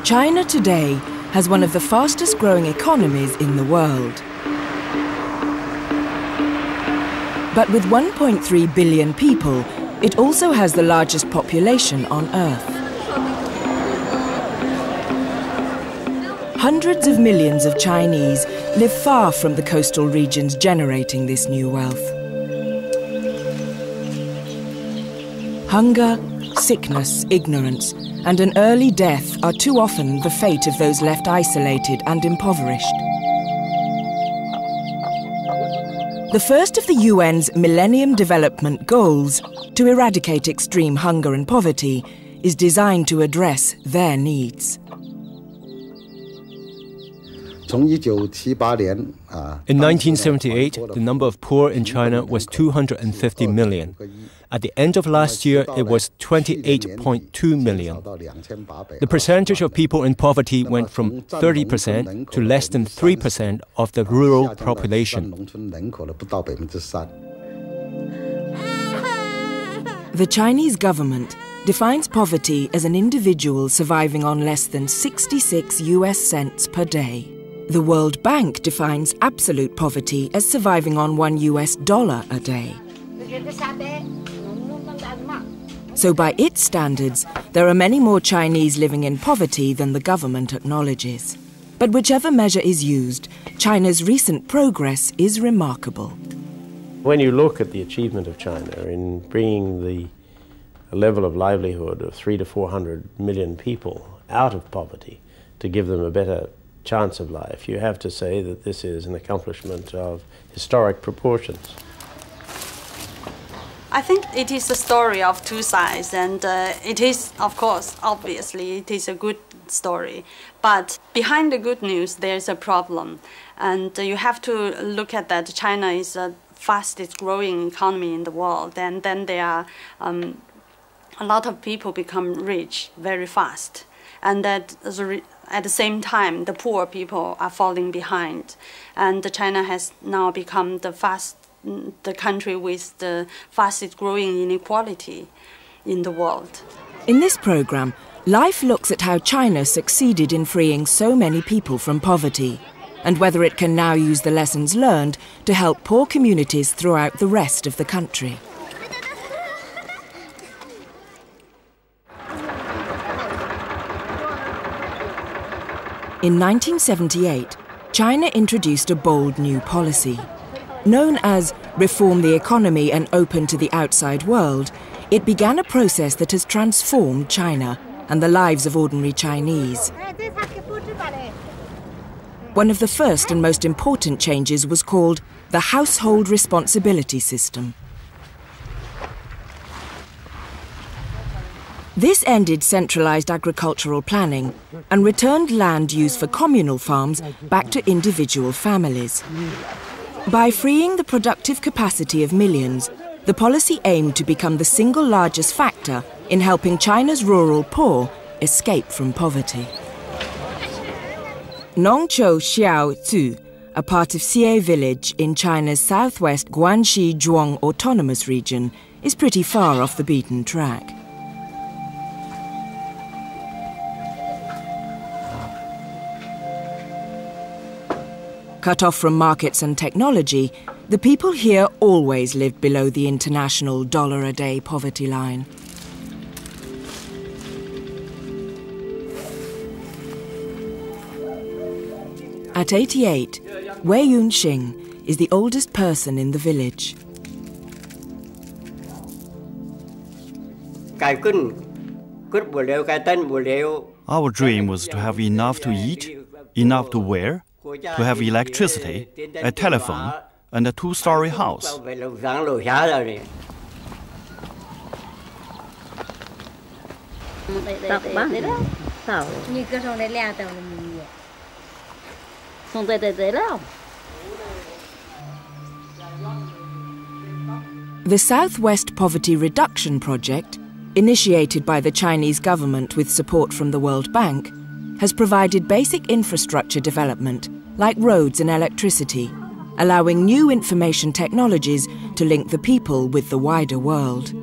China today has one of the fastest growing economies in the world. But with 1.3 billion people, it also has the largest population on Earth. Hundreds of millions of Chinese live far from the coastal regions generating this new wealth. Hunger, sickness, ignorance, and an early death are too often the fate of those left isolated and impoverished. The first of the UN's Millennium Development Goals, to eradicate extreme hunger and poverty, is designed to address their needs. In 1978, the number of poor in China was 250 million. At the end of last year, it was 28.2 million. The percentage of people in poverty went from 30% to less than 3% of the rural population. The Chinese government defines poverty as an individual surviving on less than 66 US cents per day. The World Bank defines absolute poverty as surviving on $1 US a day. So by its standards, there are many more Chinese living in poverty than the government acknowledges. But whichever measure is used, China's recent progress is remarkable. When you look at the achievement of China in bringing the level of livelihood of 300 to 400 million people out of poverty to give them a better chance of life, you have to say that this is an accomplishment of historic proportions. I think it is a story of two sides, and it is, of course, obviously, it is a good story. But behind the good news, there's a problem. And you have to look at that China is the fastest growing economy in the world, and then there are a lot of people become rich very fast. And that at the same time, the poor people are falling behind. And China has now become the country with the fastest growing inequality in the world. In this program, Life looks at how China succeeded in freeing so many people from poverty, and whether it can now use the lessons learned to help poor communities throughout the rest of the country. In 1978, China introduced a bold new policy. Known as Reform the Economy and Open to the Outside World, it began a process that has transformed China and the lives of ordinary Chinese. One of the first and most important changes was called the Household Responsibility System. This ended centralized agricultural planning and returned land used for communal farms back to individual families. By freeing the productive capacity of millions, the policy aimed to become the single largest factor in helping China's rural poor escape from poverty. Nongqiu Xiaozu, a part of Xie village in China's southwest Guangxi Zhuang Autonomous Region, is pretty far off the beaten track. Cut off from markets and technology, the people here always lived below the international $1-a-day poverty line. At 88, Wei Yunxing is the oldest person in the village. Our dream was to have enough to eat, enough to wear, to have electricity, a telephone, and a two-story house. The Southwest Poverty Reduction Project, initiated by the Chinese government with support from the World Bank, has provided basic infrastructure development like roads and electricity, allowing new information technologies to link the people with the wider world.